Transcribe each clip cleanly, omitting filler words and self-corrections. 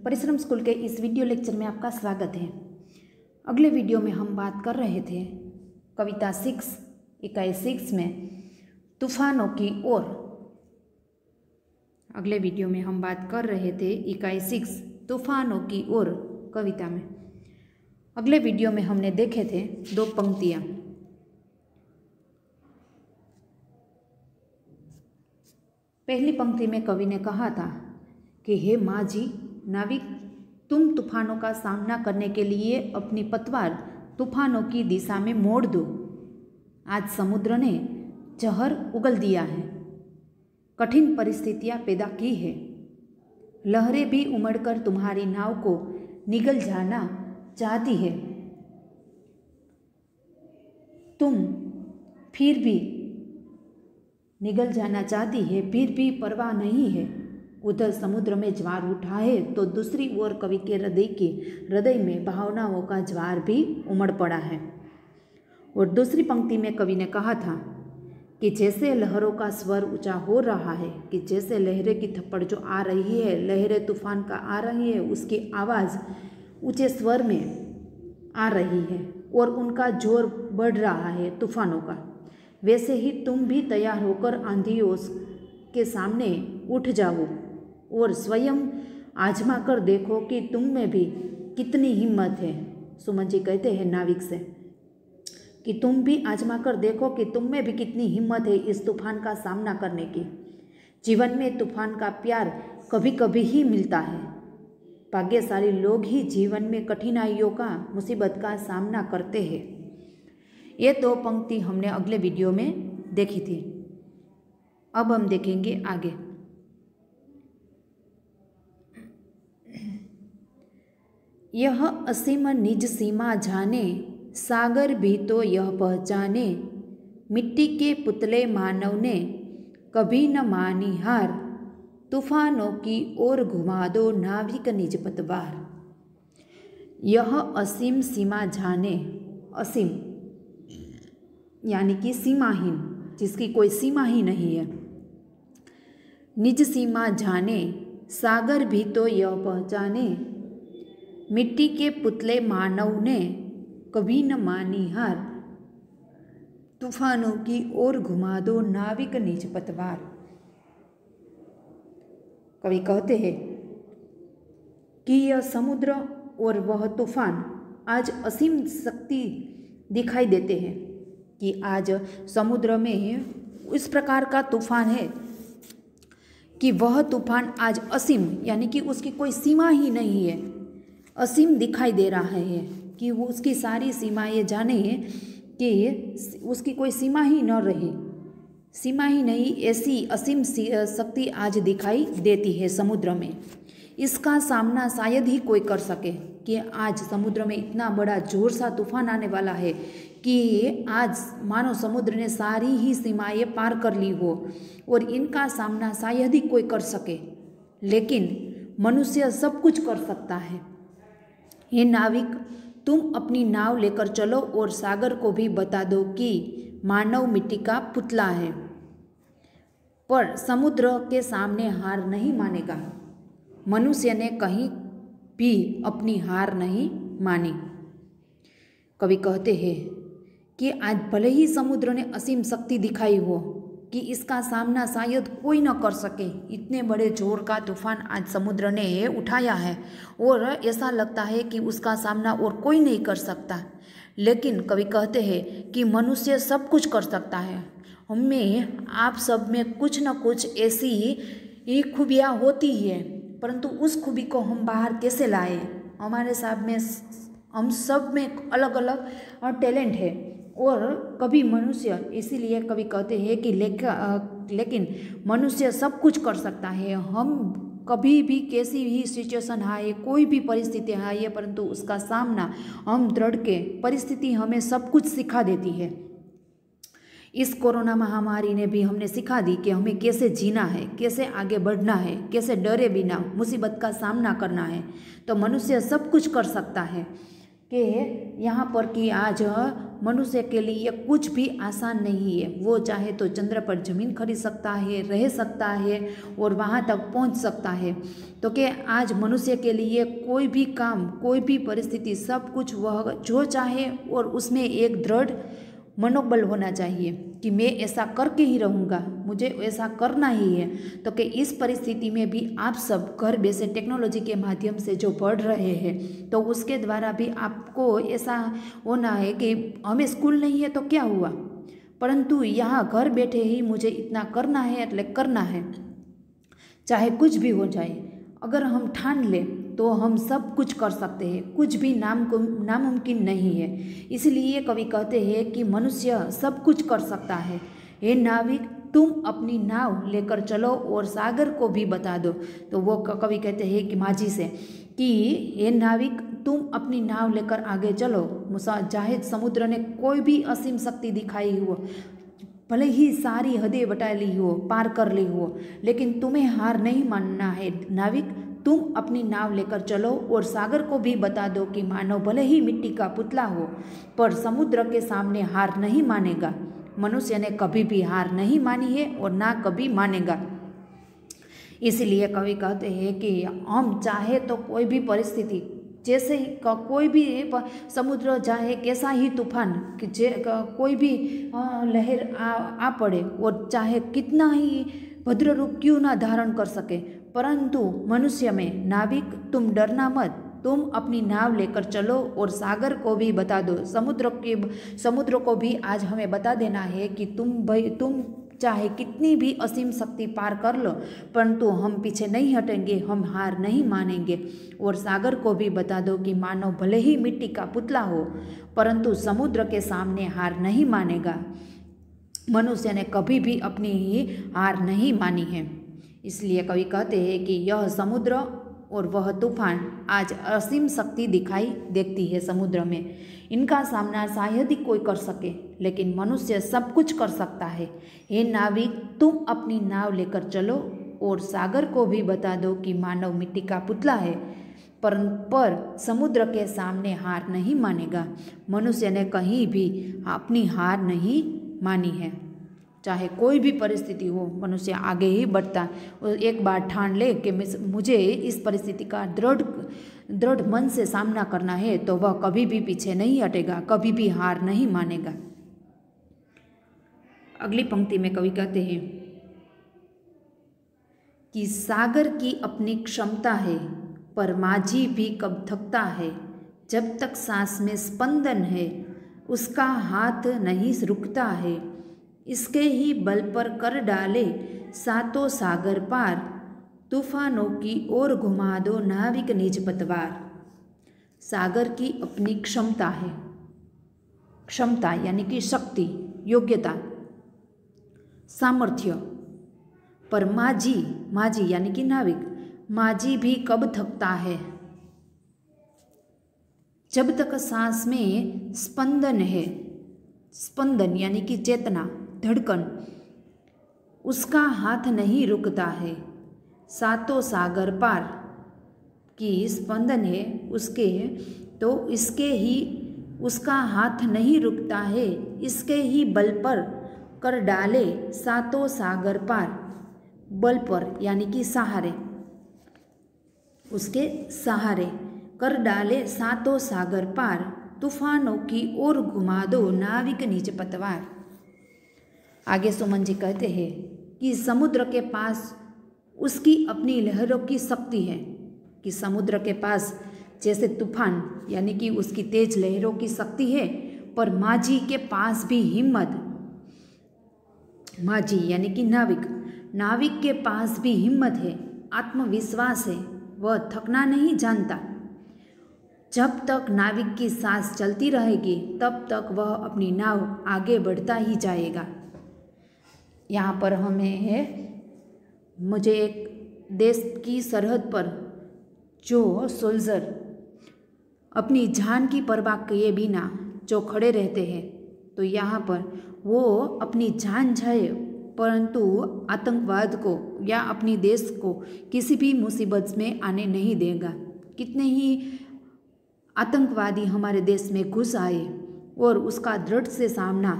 परिश्रम स्कूल के इस वीडियो लेक्चर में आपका स्वागत है। अगले वीडियो में हम बात कर रहे थे कविता 6 इकाई 6 में तूफानों की ओर। अगले वीडियो में हम बात कर रहे थे इकाई 6 तूफानों की ओर कविता में। अगले वीडियो में हमने देखे थे 2 पंक्तियाँ। पहली पंक्ति में कवि ने कहा था कि हे माँ जी नाविक, तुम तूफानों का सामना करने के लिए अपनी पतवार तूफानों की दिशा में मोड़ दो। आज समुद्र ने जहर उगल दिया है, कठिन परिस्थितियां पैदा की है। लहरें भी उमड़कर तुम्हारी नाव को निगल जाना चाहती है। तुम फिर भी निगल जाना चाहती है, फिर भी परवाह नहीं है। उधर समुद्र में ज्वार उठा है तो दूसरी ओर कवि के हृदय में भावनाओं का ज्वार भी उमड़ पड़ा है। और दूसरी पंक्ति में कवि ने कहा था कि जैसे लहरों का स्वर ऊंचा हो रहा है, कि जैसे लहरें की थप्पड़ जो आ रही है, लहरें तूफान का आ रही है, उसकी आवाज़ ऊंचे स्वर में आ रही है और उनका जोर बढ़ रहा है तूफानों का, वैसे ही तुम भी तैयार होकर आंधियों के सामने उठ जाओ और स्वयं आजमा कर देखो कि तुम में भी कितनी हिम्मत है। सुमन जी कहते हैं नाविक से कि तुम भी आजमा कर देखो कि तुम में भी कितनी हिम्मत है इस तूफान का सामना करने की। जीवन में तूफान का प्यार कभी कभी ही मिलता है। भाग्यशाली लोग ही जीवन में कठिनाइयों का, मुसीबत का सामना करते हैं। ये 2 पंक्ति हमने अगले वीडियो में देखी थी। अब हम देखेंगे आगे। यह असीम निज सीमा जाने, सागर भी तो यह पहचाने। मिट्टी के पुतले मानव ने कभी न मानी हार, तूफानों की ओर घुमा दो नाविक निज पतवार। यह असीम सीमा जाने, असीम यानी कि सीमाहीन, जिसकी कोई सीमा ही नहीं है। निज सीमा जाने, सागर भी तो यह पहचाने। मिट्टी के पुतले मानव ने कभी न मानी हार, तूफानों की ओर घुमा दो नाविक निज पतवार। कवि कहते हैं कि यह समुद्र और वह तूफान आज असीम शक्ति दिखाई देते हैं, कि आज समुद्र में इस प्रकार का तूफान है कि वह तूफान आज असीम यानी कि उसकी कोई सीमा ही नहीं है, असीम दिखाई दे रहा है कि वो उसकी सारी सीमाएं जाने कि उसकी कोई सीमा ही न रही, सीमा ही नहीं, ऐसी असीम शक्ति आज दिखाई देती है समुद्र में। इसका सामना शायद ही कोई कर सके कि आज समुद्र में इतना बड़ा जोर सा तूफान आने वाला है कि आज मानो समुद्र ने सारी ही सीमाएं पार कर ली हो और इनका सामना शायद ही कोई कर सके। लेकिन मनुष्य सब कुछ कर सकता है। हे नाविक, तुम अपनी नाव लेकर चलो और सागर को भी बता दो कि मानव मिट्टी का पुतला है, पर समुद्र के सामने हार नहीं मानेगा। मनुष्य ने कहीं भी अपनी हार नहीं मानी। कवि कहते हैं कि आज भले ही समुद्र ने असीम शक्ति दिखाई हो कि इसका सामना शायद कोई न कर सके, इतने बड़े जोर का तूफान आज समुद्र ने उठाया है और ऐसा लगता है कि उसका सामना और कोई नहीं कर सकता। लेकिन कवि कहते हैं कि मनुष्य सब कुछ कर सकता है। हमें आप सब में कुछ न कुछ ऐसी खूबियाँ होती है, परंतु उस खूबी को हम बाहर कैसे लाए। हमारे साथ में हम सब में अलग अलग टैलेंट है और कभी मनुष्य, इसीलिए कभी कहते हैं कि लेकिन मनुष्य सब कुछ कर सकता है। हम कभी भी कैसी भी सिचुएशन आए, कोई भी परिस्थिति आए, परंतु उसका सामना हम दृढ़ के, परिस्थिति हमें सब कुछ सिखा देती है। इस कोरोना महामारी ने भी हमने सिखा दी कि हमें कैसे जीना है, कैसे आगे बढ़ना है, कैसे डरे बिना मुसीबत का सामना करना है। तो मनुष्य सब कुछ कर सकता है। कि यहाँ पर कि आज मनुष्य के लिए कुछ भी आसान नहीं है। वो चाहे तो चंद्र पर ज़मीन खरीद सकता है, रह सकता है और वहाँ तक पहुँच सकता है। तो कि आज मनुष्य के लिए कोई भी काम, कोई भी परिस्थिति, सब कुछ वह जो चाहे और उसमें एक दृढ़ मनोबल होना चाहिए कि मैं ऐसा करके ही रहूँगा, मुझे ऐसा करना ही है। तो कि इस परिस्थिति में भी आप सब घर बैठे टेक्नोलॉजी के माध्यम से जो पढ़ रहे हैं, तो उसके द्वारा भी आपको ऐसा होना है कि हमें स्कूल नहीं है तो क्या हुआ, परंतु यहाँ घर बैठे ही मुझे इतना करना है એટલે करना है, चाहे कुछ भी हो जाए। अगर हम ठान लें तो हम सब कुछ कर सकते हैं, कुछ भी नामुमकिन नहीं है। इसलिए कवि कहते हैं कि मनुष्य सब कुछ कर सकता है। हे नाविक, तुम अपनी नाव लेकर चलो और सागर को भी बता दो। तो वो कवि कहते हैं कि माझी से कि हे नाविक, तुम अपनी नाव लेकर आगे चलो। चाहे समुद्र ने कोई भी असीम शक्ति दिखाई हो, भले ही सारी हदें बटा ली हो, पार कर ली हो, लेकिन तुम्हें हार नहीं मानना है नाविक। तुम अपनी नाव लेकर चलो और सागर को भी बता दो कि मानव भले ही मिट्टी का पुतला हो, पर समुद्र के सामने हार नहीं मानेगा। मनुष्य ने कभी भी हार नहीं मानी है और ना कभी मानेगा। इसलिए कवि कहते हैं कि हम चाहे तो कोई भी परिस्थिति, जैसे ही कोई भी समुद्र चाहे कैसा ही तूफान कि कोई भी लहर आ पड़े और चाहे कितना ही भद्र रूप क्यों ना धारण कर सके, परंतु मनुष्य में नाविक तुम डरना मत, तुम अपनी नाव लेकर चलो और सागर को भी बता दो। समुद्र को भी आज हमें बता देना है कि तुम चाहे कितनी भी असीम शक्ति पार कर लो, परंतु हम पीछे नहीं हटेंगे, हम हार नहीं मानेंगे। और सागर को भी बता दो कि मानव भले ही मिट्टी का पुतला हो, परंतु समुद्र के सामने हार नहीं मानेगा। मनुष्य ने कभी भी अपनी ही हार नहीं मानी है। इसलिए कवि कहते हैं कि यह समुद्र और वह तूफान आज असीम शक्ति दिखाई देती है समुद्र में। इनका सामना शायद ही कोई कर सके, लेकिन मनुष्य सब कुछ कर सकता है। हे नाविक, तुम अपनी नाव लेकर चलो और सागर को भी बता दो कि मानव मिट्टी का पुतला है, पर समुद्र के सामने हार नहीं मानेगा। मनुष्य ने कहीं भी अपनी हार नहीं मानी है। चाहे कोई भी परिस्थिति हो, मनुष्य आगे ही बढ़ता है। एक बार ठान ले कि मुझे इस परिस्थिति का दृढ़ मन से सामना करना है, तो वह कभी भी पीछे नहीं हटेगा, कभी भी हार नहीं मानेगा। अगली पंक्ति में कवि कहते हैं कि सागर की अपनी क्षमता है, पर माझी भी कब थकता है। जब तक सांस में स्पंदन है, उसका हाथ नहीं रुकता है। इसके ही बल पर कर डाले सातों सागर पार, तूफानों की ओर घुमा दो नाविक निज पतवार। सागर की अपनी क्षमता है, क्षमता यानी कि शक्ति, योग्यता, सामर्थ्य, पर माझी यानी कि नाविक, माझी भी कब थकता है। जब तक सांस में स्पंदन है, स्पंदन यानी कि चेतना, धड़कन, उसका हाथ नहीं रुकता है। सातों सागर पार की स्पंदन है उसके, तो इसके ही उसका हाथ नहीं रुकता है। इसके ही बल पर कर डाले सातों सागर पार, बल पर यानी कि सहारे, उसके सहारे कर डाले सातों सागर पार, तूफानों की ओर घुमा दो नाविक निज पतवार। आगे सुमन जी कहते हैं कि समुद्र के पास उसकी अपनी लहरों की शक्ति है, कि समुद्र के पास जैसे तूफान यानी कि उसकी तेज लहरों की शक्ति है, पर माझी के पास भी हिम्मत, माझी यानी कि नाविक के पास भी हिम्मत है, आत्मविश्वास है, वह थकना नहीं जानता। जब तक नाविक की सांस चलती रहेगी, तब तक वह अपनी नाव आगे बढ़ता ही जाएगा। यहाँ पर हमें है, मुझे एक देश की सरहद पर जो सोल्जर अपनी जान की परवाह किए बिना जो खड़े रहते हैं, तो यहाँ पर वो अपनी जान जाए, परंतु आतंकवाद को या अपनी देश को किसी भी मुसीबत में आने नहीं देगा। कितने ही आतंकवादी हमारे देश में घुस आए और उसका दृढ़ से सामना,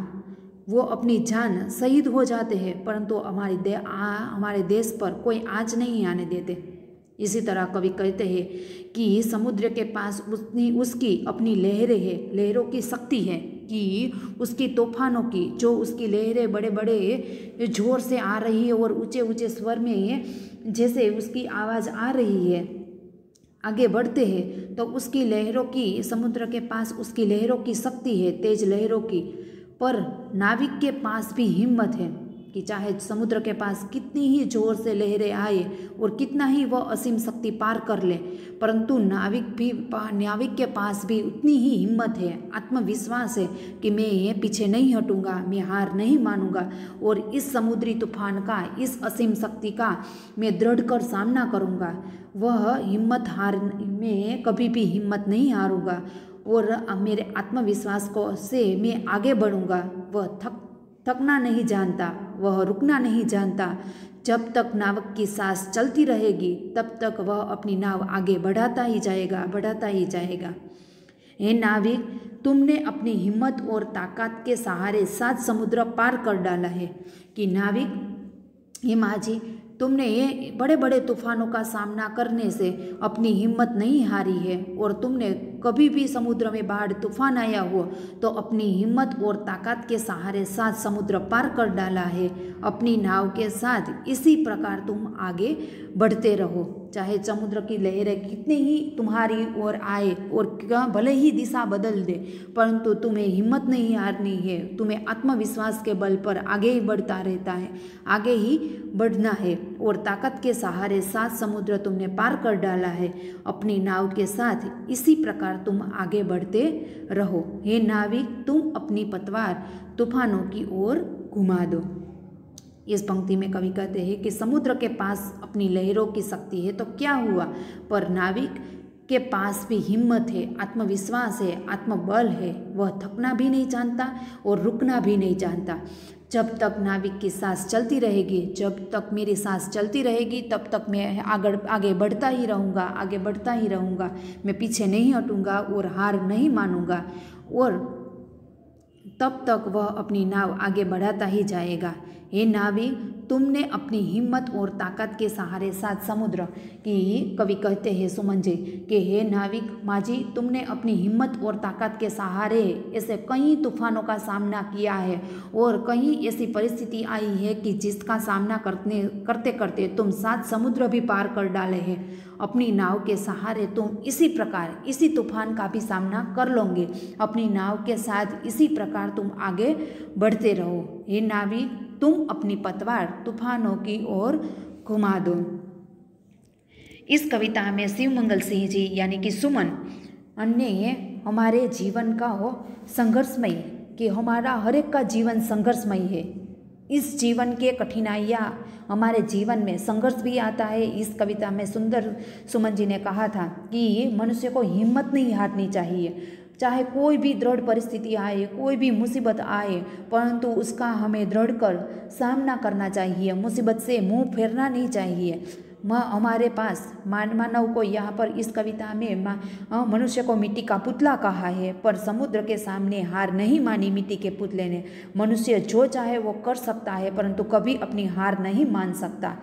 वो अपनी जान शहीद हो जाते हैं, परंतु हमारे देश पर कोई आँच नहीं आने देते। इसी तरह कवि कहते हैं कि समुद्र के पास उसकी अपनी लहरें हैं, लहरों की शक्ति है, कि उसकी तूफानों की जो उसकी लहरें बड़े बड़े जोर से आ रही है और ऊंचे ऊंचे स्वर में जैसे उसकी आवाज़ आ रही है, आगे बढ़ते हैं तो उसकी लहरों की, समुद्र के पास उसकी लहरों की शक्ति है, तेज लहरों की। पर नाविक के पास भी हिम्मत है कि चाहे समुद्र के पास कितनी ही जोर से लहरें आए और कितना ही वह असीम शक्ति पार कर ले, परंतु नाविक के पास भी उतनी ही हिम्मत है, आत्मविश्वास है कि मैं ये पीछे नहीं हटूंगा, मैं हार नहीं मानूंगा और इस समुद्री तूफान का, इस असीम शक्ति का मैं दृढ़ कर सामना करूंगा। वह हिम्मत हार, मैं कभी भी हिम्मत नहीं हारूंगा और मेरे आत्मविश्वास को से मैं आगे बढ़ूंगा। वह थकना नहीं जानता, वह रुकना नहीं जानता। जब तक नाविक की सांस चलती रहेगी तब तक वह अपनी नाव आगे बढ़ाता ही जाएगा, बढ़ाता ही जाएगा। हे नाविक, तुमने अपनी हिम्मत और ताकत के सहारे 7 समुद्र पार कर डाला है। कि नाविक, हे माझी, तुमने ये बड़े बड़े तूफानों का सामना करने से अपनी हिम्मत नहीं हारी है और तुमने कभी भी समुद्र में बाढ़ तूफान आया हो तो अपनी हिम्मत और ताकत के सहारे 7 समुद्र पार कर डाला है। अपनी नाव के साथ इसी प्रकार तुम आगे बढ़ते रहो, चाहे समुद्र की लहरें कितनी ही तुम्हारी ओर आए और भले ही दिशा बदल दे, परंतु तुम्हें हिम्मत नहीं हारनी है। तुम्हें आत्मविश्वास के बल पर आगे ही बढ़ता रहता है, आगे ही बढ़ना है और ताकत के सहारे 7 समुद्र तुमने पार कर डाला है। अपनी नाव के साथ इसी प्रकार तुम आगे बढ़ते रहो। हे नाविक, तुम अपनी पतवार तूफानों की ओर घुमा दो। इस पंक्ति में कवि कहते हैं कि समुद्र के पास अपनी लहरों की शक्ति है तो क्या हुआ, पर नाविक के पास भी हिम्मत है, आत्मविश्वास है, आत्मबल है। वह थकना भी नहीं जानता और रुकना भी नहीं जानता। जब तक नाविक की सांस चलती रहेगी, जब तक मेरी सांस चलती रहेगी, तब तक मैं आगे बढ़ता ही रहूँगा, आगे बढ़ता ही रहूँगा। मैं पीछे नहीं हटूँगा और हार नहीं मानूँगा और तब तक वह अपनी नाव आगे बढ़ाता ही जाएगा। हे नाविक, तुमने अपनी हिम्मत और ताकत के सहारे 7 समुद्र, की कवि कहते हैं सुमन जी कि हे नाविक माझी, तुमने अपनी हिम्मत और ताकत के सहारे ऐसे कई तूफानों का सामना किया है और कई ऐसी परिस्थिति आई है कि जिसका सामना करते करते तुम 7 समुद्र भी पार कर डाले हैं। अपनी नाव के सहारे तुम इसी प्रकार इसी तूफान का भी सामना कर लोगे। अपनी नाव के साथ इसी प्रकार तुम आगे बढ़ते रहो। हे नाविक, तुम अपनी पतवार तूफानों की ओर घुमा दो। इस कविता में शिवमंगल सिंह जी यानी कि सुमन ने हमारे जीवन का हो संघर्षमय, कि हमारा हर एक का जीवन संघर्षमय है। इस जीवन के कठिनाइयाँ, हमारे जीवन में संघर्ष भी आता है। इस कविता में सुंदर सुमन जी ने कहा था कि मनुष्य को हिम्मत नहीं हारनी चाहिए, चाहे कोई भी दृढ़ परिस्थिति आए, कोई भी मुसीबत आए, परंतु उसका हमें दृढ़ कर सामना करना चाहिए। मुसीबत से मुंह फेरना नहीं चाहिए। हमारे पास मानव को यहाँ पर इस कविता में मनुष्य को मिट्टी का पुतला कहा है, पर समुद्र के सामने हार नहीं मानी मिट्टी के पुतले ने। मनुष्य जो चाहे वो कर सकता है, परंतु कभी अपनी हार नहीं मान सकता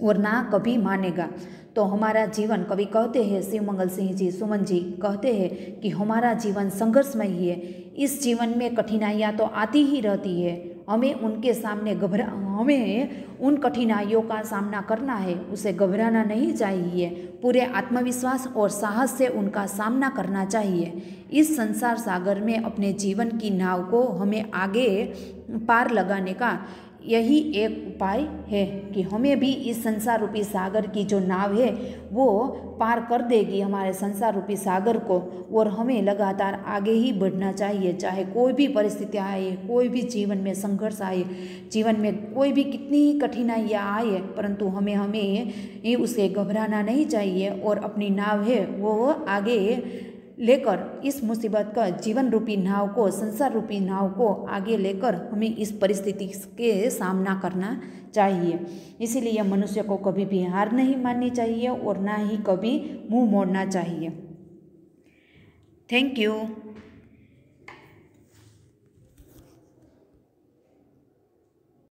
और ना कभी मानेगा। तो हमारा जीवन, कवि कहते हैं शिवमंगल सिंह जी, सुमन जी कहते हैं कि हमारा जीवन संघर्षमय है। इस जीवन में कठिनाइयाँ तो आती ही रहती है, हमें उन कठिनाइयों का सामना करना है, उसे घबराना नहीं चाहिए। पूरे आत्मविश्वास और साहस से उनका सामना करना चाहिए। इस संसार सागर में अपने जीवन की नाव को हमें आगे पार लगाने का यही एक उपाय है कि हमें भी इस संसार रूपी सागर की जो नाव है वो पार कर देगी हमारे संसार रूपी सागर को, और हमें लगातार आगे ही बढ़ना चाहिए। चाहे कोई भी परिस्थिति आए, कोई भी जीवन में संघर्ष आए, जीवन में कोई भी कितनी ही कठिनाइयाँ आए, परंतु हमें उसे घबराना नहीं चाहिए और अपनी नाव है वो आगे लेकर इस मुसीबत का जीवन रूपी नाव को, संसार रूपी नाव को आगे लेकर हमें इस परिस्थिति के सामना करना चाहिए। इसीलिए मनुष्य को कभी भी हार नहीं माननी चाहिए और ना ही कभी मुंह मोड़ना चाहिए। Thank you.